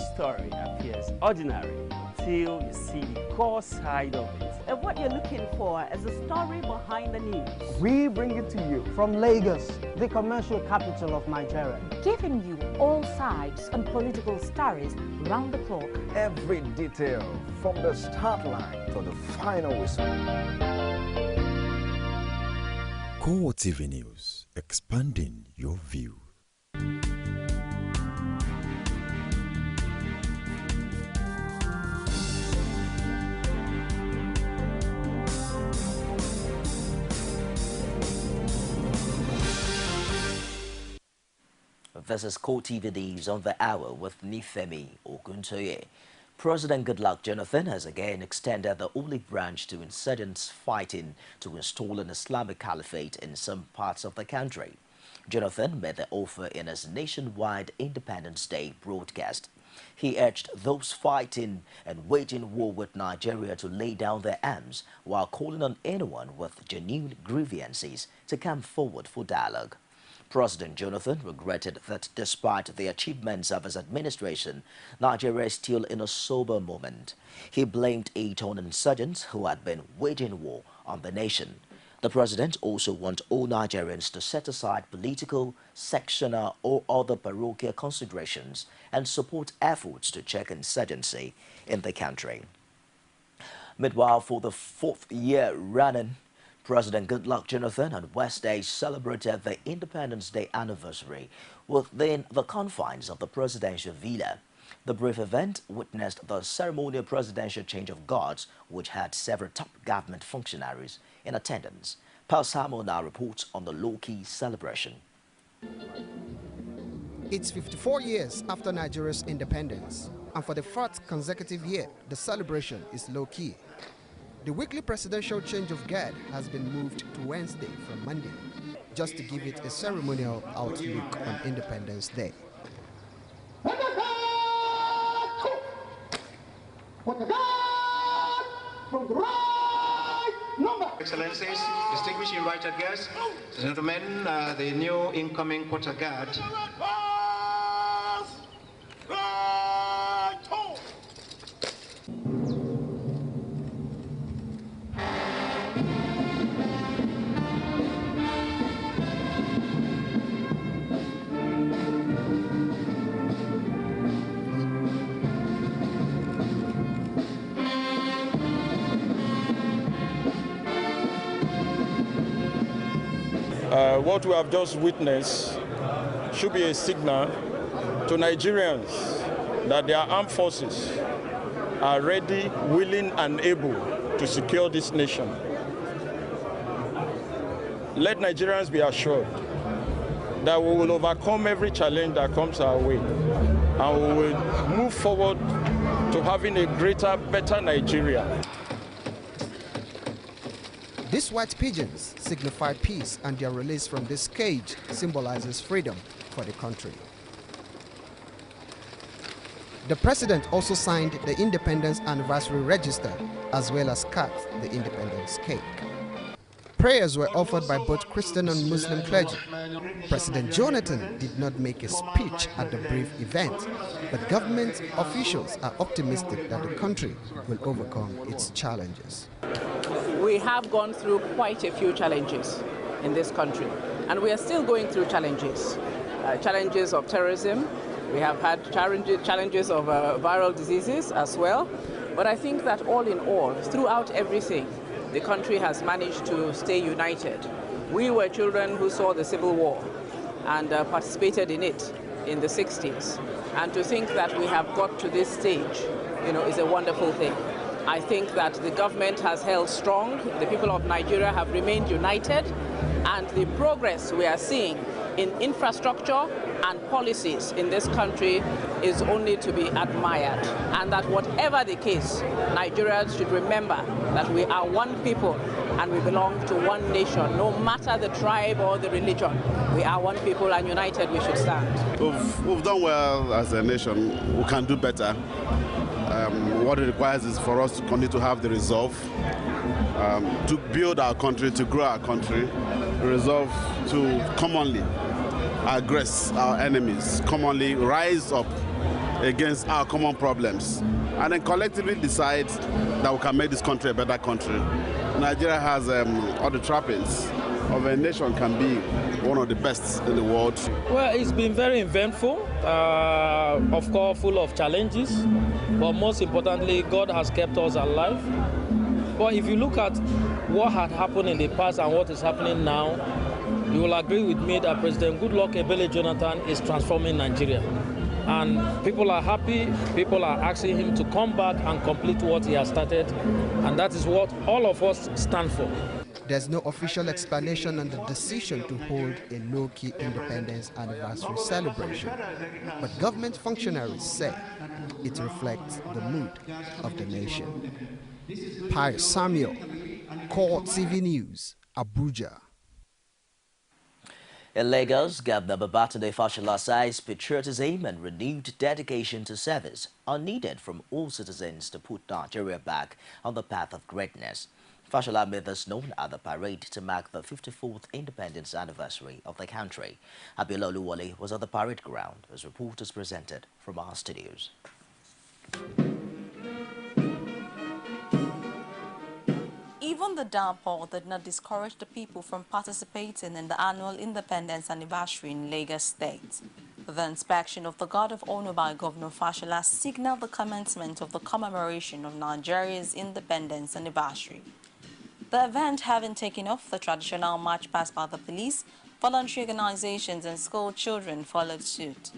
story appears ordinary until you see the core side of it. And what you're looking for is the story behind the news. We bring it to you from Lagos, the commercial capital of Nigeria. Giving you all sides and political stories round the clock. Every detail from the start line to the final whistle. CoreTV News, expanding your view. This is CoreTV News on the Hour with Nifemi Oguntoye. President Goodluck Jonathan has again extended the olive branch to insurgents fighting to install an Islamic caliphate in some parts of the country. Jonathan made the offer in his nationwide Independence Day broadcast. He urged those fighting and waging war with Nigeria to lay down their arms while calling on anyone with genuine grievances to come forward for dialogue. President Jonathan regretted that despite the achievements of his administration, Nigeria is still in a sober moment. He blamed it on insurgents who had been waging war on the nation. The president also wants all Nigerians to set aside political, sectional or other parochial considerations and support efforts to check insurgency in the country. Meanwhile, for the 4th year running, President Goodluck Jonathan on Wednesday celebrated the Independence Day anniversary within the confines of the presidential villa. The brief event witnessed the ceremonial presidential change of guards, which had several top government functionaries in attendance. Paul Samuel now reports on the low-key celebration. It's 54 years after Nigeria's independence, and for the 4th consecutive year, the celebration is low-key. The weekly presidential change of guard has been moved to Wednesday from Monday, just to give it a ceremonial outlook on Independence Day. Excellencies, distinguished invited guests, gentlemen, the new incoming quarter guard. What we have just witnessed should be a signal to Nigerians that their armed forces are ready, willing and able to secure this nation. Let Nigerians be assured that we will overcome every challenge that comes our way, and we will move forward to having a greater, better Nigeria. These white pigeons signify peace, and their release from this cage symbolizes freedom for the country. The president also signed the Independence Anniversary Register as well as cut the independence cake. Prayers were offered by both Christian and Muslim clergy. President Jonathan did not make a speech at the brief event, but government officials are optimistic that the country will overcome its challenges. We have gone through quite a few challenges in this country, and we are still going through challenges. Challenges of terrorism, we have had challenges of viral diseases as well, but I think that all in all, throughout everything, the country has managed to stay united. We were children who saw the Civil War and participated in it in the 60s, and to think that we have got to this stage, is a wonderful thing. I think that the government has held strong, the people of Nigeria have remained united, and the progress we are seeing in infrastructure and policies in this country is only to be admired. And that whatever the case, Nigerians should remember that we are one people and we belong to one nation, no matter the tribe or the religion. We are one people, and united we should stand. We've done well as a nation. We can do better. What it requires is for us to continue to have the resolve to build our country, to grow our country, the resolve to commonly aggress our enemies, commonly rise up against our common problems, and then collectively decide that we can make this country a better country. Nigeria has all the trappings of a nation can be one of the best in the world. Well, it's been very eventful, of course full of challenges, but most importantly, God has kept us alive. But if you look at what had happened in the past and what is happening now, you will agree with me that President Goodluck Ebele Jonathan is transforming Nigeria. And people are happy, people are asking him to come back and complete what he has started, and that is what all of us stand for. There's no official explanation on the decision to hold a low-key independence anniversary celebration, but government functionaries say it reflects the mood of the nation. Pius Samuel, CoreTV News, Abuja. In Lagos, Governor Babatunde Fashola says patriotism and renewed dedication to service are needed from all citizens to put Nigeria back on the path of greatness. Fashola made this known at the parade to mark the 54th independence anniversary of the country. Abiola Oluwole was at the parade ground as reporters presented from our studios. Even the downpour did not discourage the people from participating in the annual Independence Anniversary in Lagos State. The inspection of the Guard of Honor by Governor Fashola signaled the commencement of the commemoration of Nigeria's Independence Anniversary. The event having taken off, the traditional march past by the police, voluntary organizations and school children followed suit.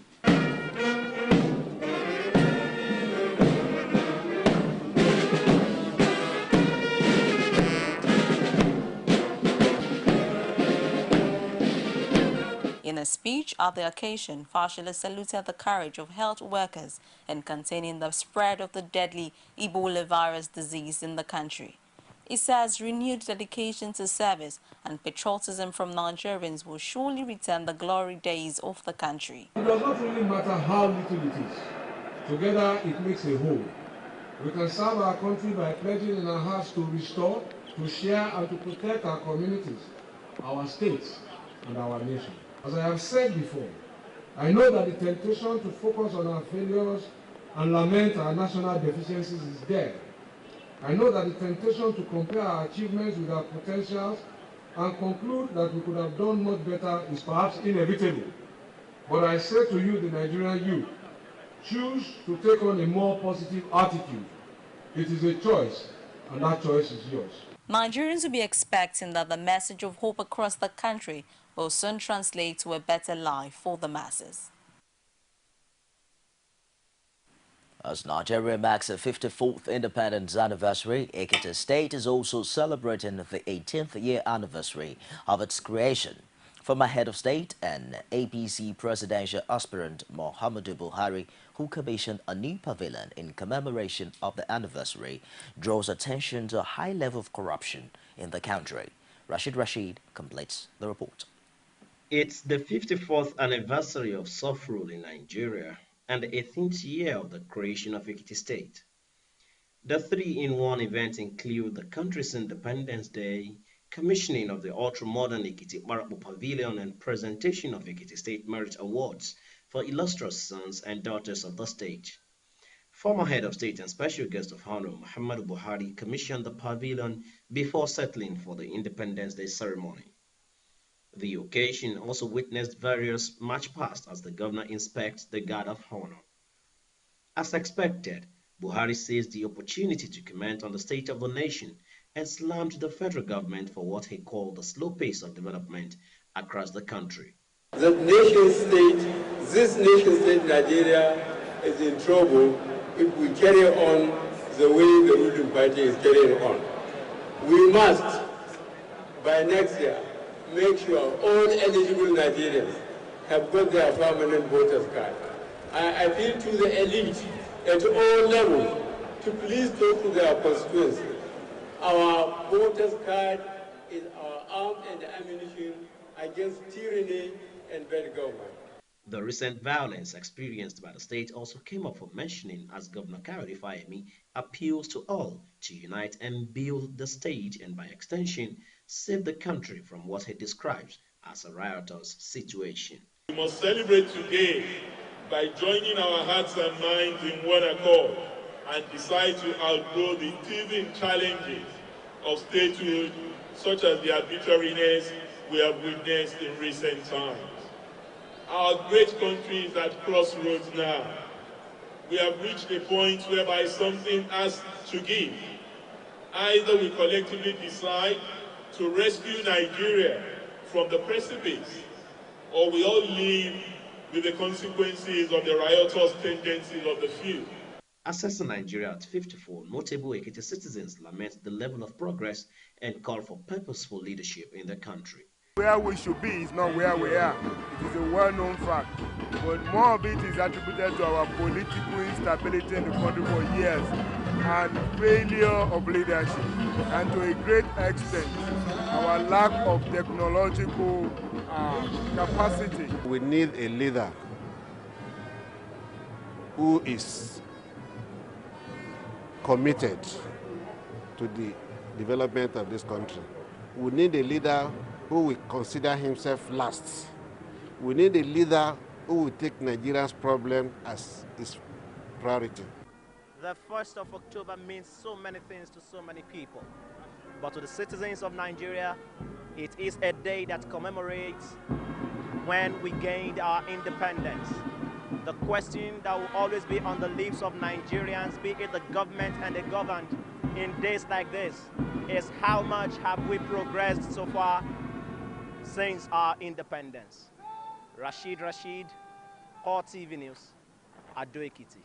In a speech at the occasion, Fashola saluted the courage of health workers in containing the spread of the deadly Ebola virus disease in the country. He says renewed dedication to service and patriotism from Nigerians will surely return the glory days of the country. It does not really matter how little it is. Together it makes a whole. We can serve our country by pledging in our hearts to restore, to share and to protect our communities, our states and our nation. As I have said before, I know that the temptation to focus on our failures and lament our national deficiencies is there. I know that the temptation to compare our achievements with our potentials and conclude that we could have done much better is perhaps inevitable. But I say to you, the Nigerian youth, choose to take on a more positive attitude. It is a choice, and that choice is yours. Nigerians will be expecting that the message of hope across the country will soon translate to a better life for the masses. As Nigeria marks the 54th independence anniversary, Ekiti State is also celebrating the 18th year anniversary of its creation. Former head of state and APC presidential aspirant Muhammadu Buhari, who commissioned a new pavilion in commemoration of the anniversary, draws attention to a high level of corruption in the country. Rashid completes the report. It's the 54th anniversary of soft rule in Nigeria and the 18th year of the creation of Ekiti State. The three-in-one events include the country's Independence Day, commissioning of the ultra-modern Ekiti Marabu Pavilion, and presentation of Ekiti State Merit Awards for illustrious sons and daughters of the state. Former head of state and special guest of honor Muhammadu Buhari commissioned the pavilion before settling for the Independence Day ceremony. The occasion also witnessed various march pasts as the governor inspects the Guard of Honor. As expected, Buhari seized the opportunity to comment on the state of the nation and slammed the federal government for what he called the slow pace of development across the country. This nation state Nigeria is in trouble if we carry on the way the ruling party is carrying on. We must, by next year, make sure all eligible Nigerians have got their permanent voters card. I appeal to the elite at all levels to please talk to their constituency. Our voters card is our arm and ammunition against tyranny and bad government. The recent violence experienced by the state also came up for mentioning as Governor Kayode Fayemi appeals to all to unite and build the state and by extension save the country from what he describes as a riotous situation. We must celebrate today by joining our hearts and minds in one accord and decide to outgrow the teething challenges of statehood, such as the arbitrariness we have witnessed in recent times. Our great country is at crossroads now. We have reached a point whereby something has to give. Either we collectively decide to rescue Nigeria from the precipice, or we all live with the consequences of the riotous tendencies of the few. Assessing Nigeria at 54, notable Ekiti citizens lament the level of progress and call for purposeful leadership in the country. Where we should be is not where we are. It is a well-known fact. But more of it is attributed to our political instability in the country for years and failure of leadership. And to a great extent, our lack of technological capacity. We need a leader who is committed to the development of this country. We need a leader who will consider himself last. We need a leader who will take Nigeria's problem as his priority. The 1st of October means so many things to so many people. But to the citizens of Nigeria, it is a day that commemorates when we gained our independence. The question that will always be on the lips of Nigerians, be it the government and the governed, in days like this, is how much have we progressed so far since our independence. Rashid, CoreTV News, Ado Ekiti.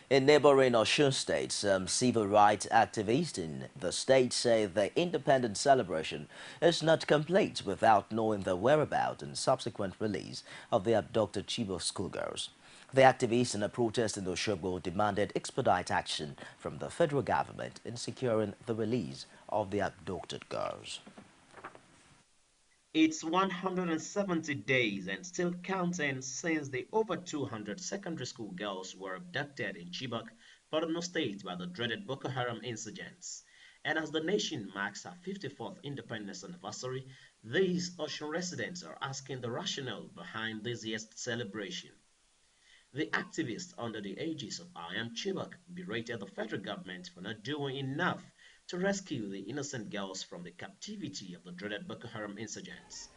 In neighboring Osun State, some civil rights activists in the state say the independence celebration is not complete without knowing the whereabouts and subsequent release of the abducted Chibok schoolgirls. The activists in a protest in Osogbo demanded expedite action from the federal government in securing the release of the abducted girls. It's 170 days and still counting since the over 200 secondary school girls were abducted in Chibok, Borno State by the dreaded Boko Haram insurgents. And as the nation marks her 54th independence anniversary, these Osun residents are asking the rationale behind this year's celebration. The activists under the aegis of I Am Chibok berated the federal government for not doing enough to rescue the innocent girls from the captivity of the dreaded Boko Haram insurgents.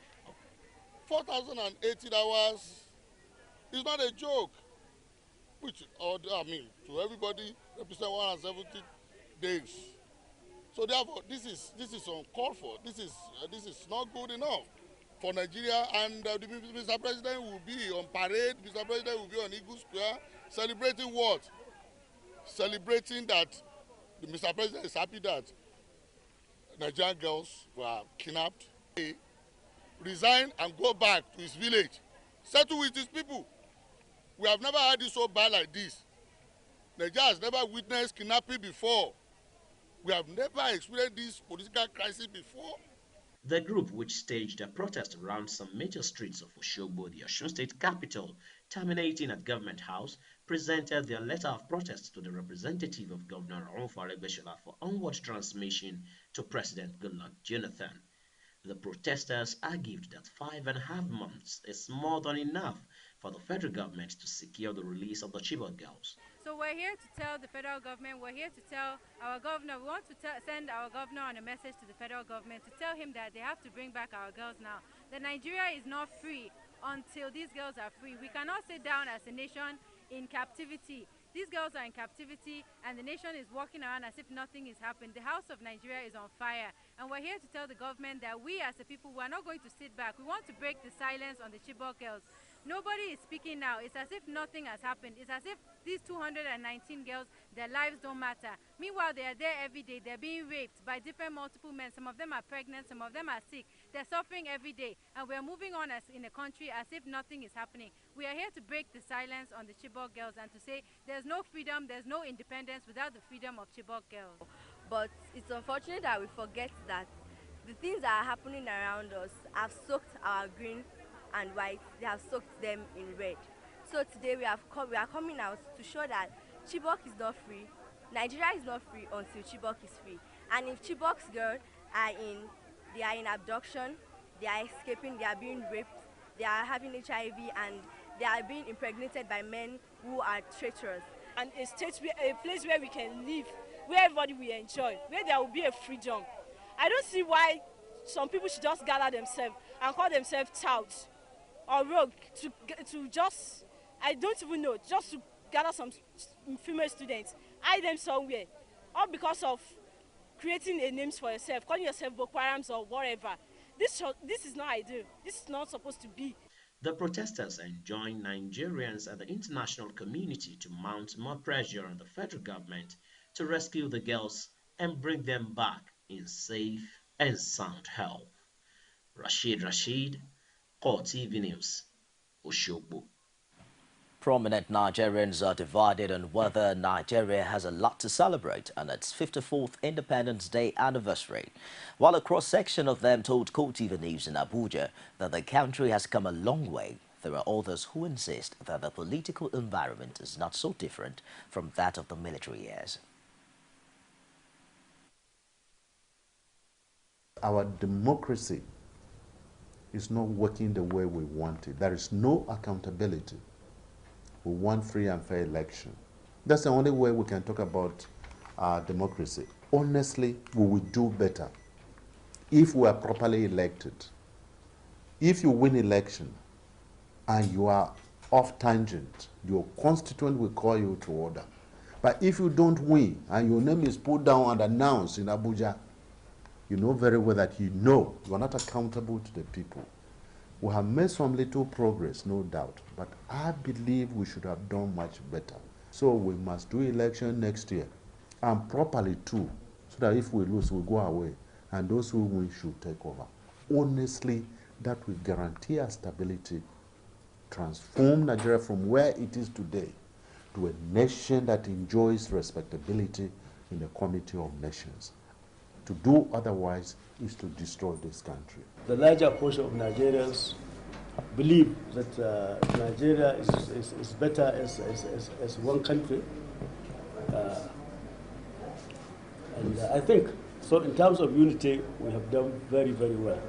4,018 hours is not a joke, which, I mean, to everybody, represent 170 days. So therefore, this is uncalled for. This is not good enough for Nigeria, and Mr. President will be on parade. Mr. President will be on Eagle Square, celebrating what? Celebrating that Mr. President is happy that Nigerian girls were kidnapped. He resign and go back to his village, settle with his people. We have never had it so bad like this. Nigeria has never witnessed kidnapping before. We have never experienced this political crisis before. The group, which staged a protest around some major streets of Osogbo, the Osun State capital, terminating at Government House, presented their letter of protest to the representative of Governor Aregbesola for onward transmission to President Goodluck Jonathan. The protesters argued that 5.5 months is more than enough for the federal government to secure the release of the Chibok girls. So we're here to tell the federal government, we're here to tell our governor, we want to send our governor on a message to the federal government to tell him that they have to bring back our girls now. That Nigeria is not free until these girls are free. We cannot sit down as a nation in captivity. These girls are in captivity and the nation is walking around as if nothing is happening. The house of Nigeria is on fire, and we're here to tell the government that we as a people, we are not going to sit back. We want to break the silence on the Chibok girls. Nobody is speaking now. It's as if nothing has happened. It's as if these 219 girls, their lives don't matter. Meanwhile, they are there every day. They're being raped by different multiple men. Some of them are pregnant. Some of them are sick. They're suffering every day. And we're moving on as in a country as if nothing is happening. We are here to break the silence on the Chibok girls and to say there's no freedom, there's no independence without the freedom of Chibok girls. But it's unfortunate that we forget that the things that are happening around us have soaked our green and white, they have soaked them in red. So today we are coming out to show that Chibok is not free, Nigeria is not free until Chibok is free. And if Chibok's girls are in abduction, they are escaping, they are being raped, they are having HIV, and they are being impregnated by men who are traitorous. And a place where we can live, where everybody will enjoy, where there will be a freedom. I don't see why some people should just gather themselves and call themselves touts or rogue to just, I don't even know, just to gather some female students, hide them somewhere, all because of creating a name for yourself, calling yourself Boko Harams or whatever. This is not ideal. This is not supposed to be. The protesters enjoined Nigerians and the international community to mount more pressure on the federal government to rescue the girls and bring them back in safe and sound health. Rashid, CoreTV News, Oshogbo. Prominent Nigerians are divided on whether Nigeria has a lot to celebrate on its 54th Independence Day anniversary, while a cross-section of them told CoreTV News in Abuja that the country has come a long way. There are others who insist that the political environment is not so different from that of the military years. Our democracy is not working the way we want it. There is no accountability. We want free and fair election. That's the only way we can talk about democracy. Honestly, we will do better if we are properly elected. If you win election and you are off tangent, your constituent will call you to order. But if you don't win and your name is put down and announced in Abuja, you know very well that you are not accountable to the people. We have made some little progress, no doubt, but I believe we should have done much better. So we must do election next year, and properly too, so that if we lose, we go away, and those who win should take over. Honestly, that will guarantee our stability, transform Nigeria from where it is today to a nation that enjoys respectability in the community of nations. To do otherwise is to destroy this country. The larger portion of Nigerians believe that Nigeria is better as one country. And I think, so in terms of unity, we have done very, very well.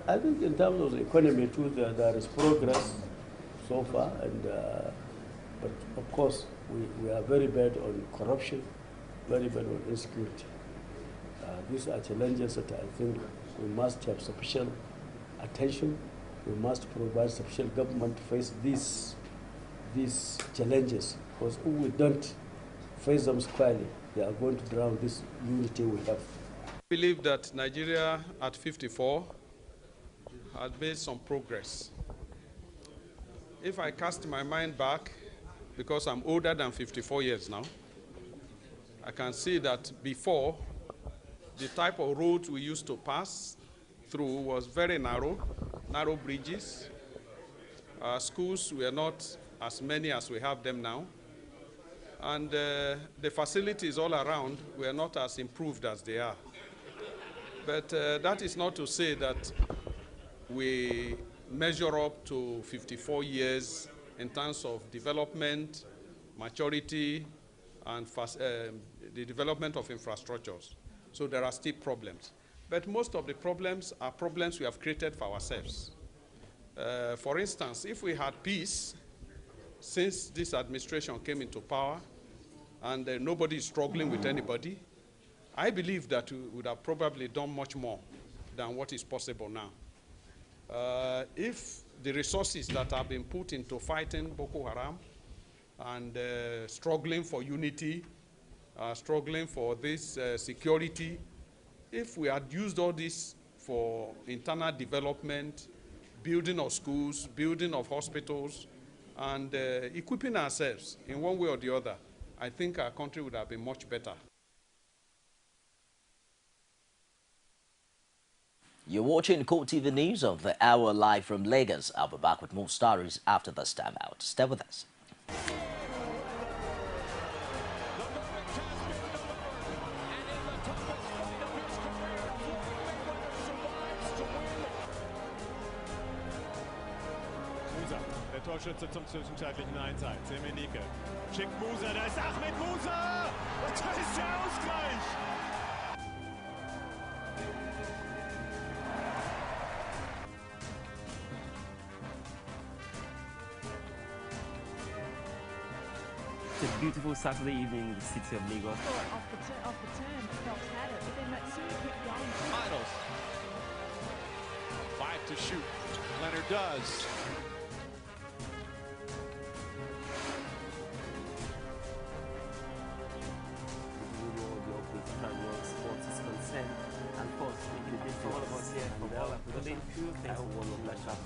I think in terms of the economy too, there is progress so far, and but of course, we are very bad on corruption, very bad on insecurity. These are challenges that I think we must have sufficient attention. We must provide sufficient government to face these challenges, because if we don't face them squarely, they are going to drown this unity we have. I believe that Nigeria at 54 has made some progress. If I cast my mind back, because I'm older than 54 years now, I can see that before, the type of roads we used to pass through was very narrow bridges. Schools were not as many as we have them now. And the facilities all around were not as improved as they are. But that is not to say that we measure up to 54 years in terms of development, maturity, and the development of infrastructures. So there are still problems. But most of the problems are problems we have created for ourselves. For instance, if we had peace since this administration came into power and nobody is struggling with anybody, I believe that we would have probably done much more than what is possible now. If the resources that have been put into fighting Boko Haram and struggling for unity, struggling for this security, if we had used all this for internal development, building of schools, building of hospitals, and equipping ourselves in one way or the other, I think our country would have been much better. You're watching CoreTV News of the Hour live from Lagos. I'll be back with more stories after this time out. Stay with us. Der Torschütze zum zwischenzeitlichen 1:1. Semenike schickt Musa, da ist Ahmed Musa! Und da ist der Ausgleich! beautiful Saturday evening in the city of Lagos. Off the turn, Phelps had it, but then Matsui kept going. Finals. 5 to shoot. Leonard does. Sports is concerned, and of course, making a difference for all of us here from all our production. I hope one will bless up.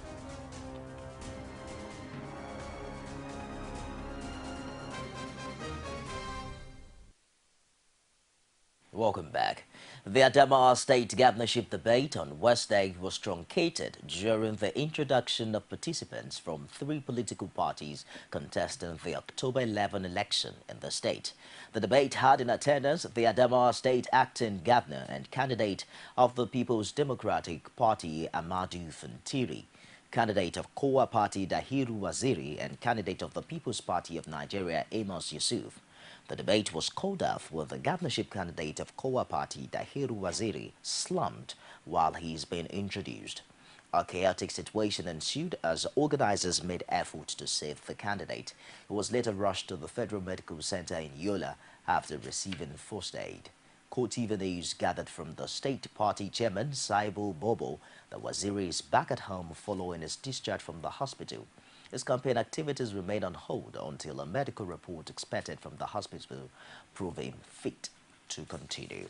Welcome back. The Adamawa State governorship debate on Wednesday was truncated during the introduction of participants from 3 political parties contesting the October 11 election in the state. The debate had in attendance the Adamawa State acting governor and candidate of the People's Democratic Party, Amadou Fintiri, candidate of Kowa Party, Dahiru Waziri, and candidate of the People's Party of Nigeria, Amos Yusuf. The debate was called off when the governorship candidate of Kowa Party, Dahiru Waziri, slumped while he is being introduced. A chaotic situation ensued as organizers made efforts to save the candidate, who was later rushed to the Federal Medical Center in Yola after receiving first aid. CoreTV News gathered from the state party chairman, Saibu Bobo, that Waziri is back at home following his discharge from the hospital. His campaign activities remain on hold until a medical report expected from the hospital prove him fit to continue.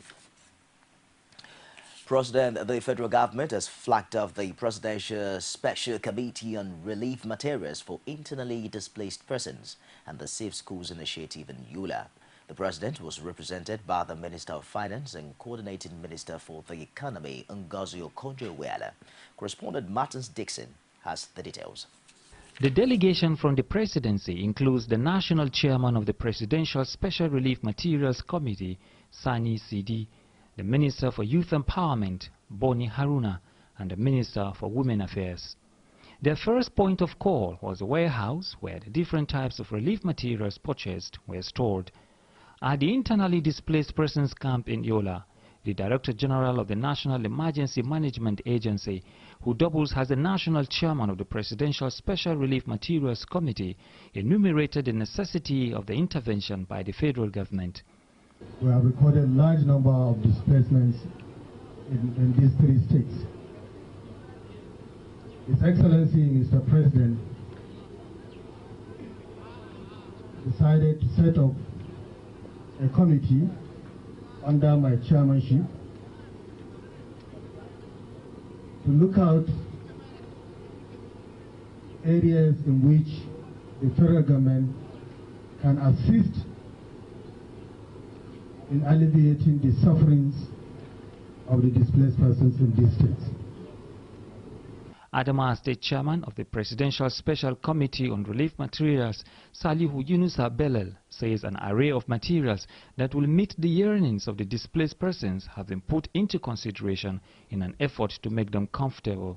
President, the federal government has flagged off the Presidential Special Committee on Relief Materials for Internally Displaced Persons and the Safe Schools Initiative in Yola. The president was represented by the Minister of Finance and Coordinating Minister for the Economy, Ngozi Okonjo-Iweala. Correspondent Martins Dixon has the details. The delegation from the presidency includes the national chairman of the Presidential Special Relief Materials Committee, Sani Sidi, the Minister for Youth Empowerment, Boni Haruna, and the Minister for Women Affairs. Their first point of call was a warehouse where the different types of relief materials purchased were stored. At the internally displaced persons camp in Yola, the Director General of the National Emergency Management Agency, who doubles as the national chairman of the Presidential Special Relief Materials Committee, enumerated the necessity of the intervention by the federal government. We have recorded a large number of displacements in these 3 states. His Excellency, Mr. President, decided to set up a committee under my chairmanship to look out areas in which the federal government can assist in alleviating the sufferings of the displaced persons in these states. Adamawa State Chairman of the Presidential Special Committee on Relief Materials, Salihu Yunusa Belal, says an array of materials that will meet the yearnings of the displaced persons have been put into consideration in an effort to make them comfortable.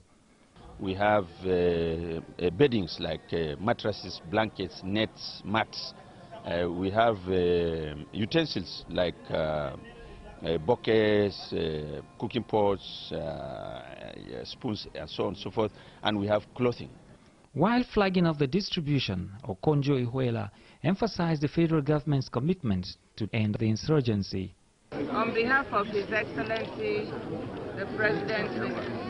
We have beddings like mattresses, blankets, nets, mats. We have utensils like buckets, cooking pots, spoons, and so on and so forth, and we have clothing. While flagging off the distribution, Okonjo-Iweala emphasized the federal government's commitment to end the insurgency. On behalf of His Excellency, the President,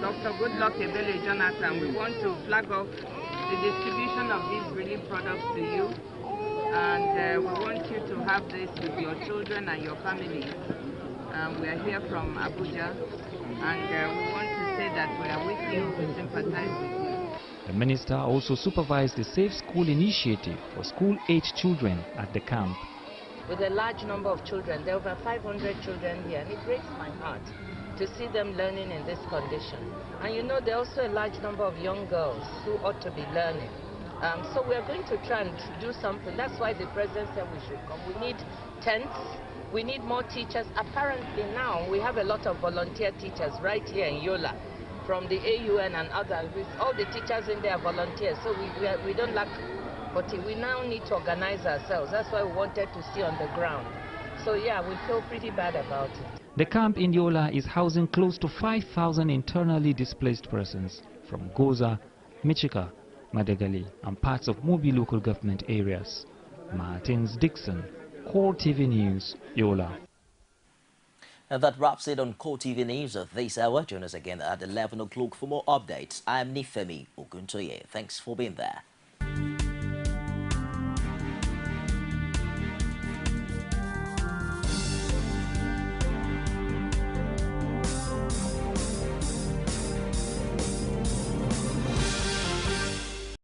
Dr. Goodluck Ebele Jonathan, we want to flag off the distribution of these relief products to you, and we want you to have this with your children and your families. We are here from Abuja, and we want to say that we are with you, we sympathize with you. The minister also supervised the Safe School initiative for school-age children at the camp. With a large number of children, there are over 500 children here, and it breaks my heart to see them learning in this condition. And you know, there are also a large number of young girls who ought to be learning. So we are going to try and do something. That's why the president said we should come. We need tents. We need more teachers. Apparently now we have a lot of volunteer teachers right here in Yola from the AUN and others. All the teachers in there are volunteers, so we don't lack, but we now need to organize ourselves. That's why we wanted to see on the ground. So yeah, we feel pretty bad about it. The camp in Yola is housing close to 5,000 internally displaced persons from Goza, Michika, Madagali, and parts of Mobi local government areas. Martins Dixon, CoreTV News, Yola. And that wraps it on CoreTV News of this hour. Join us again at 11 o'clock for more updates. I'm Nifemi Oguntoye. Thanks for being there.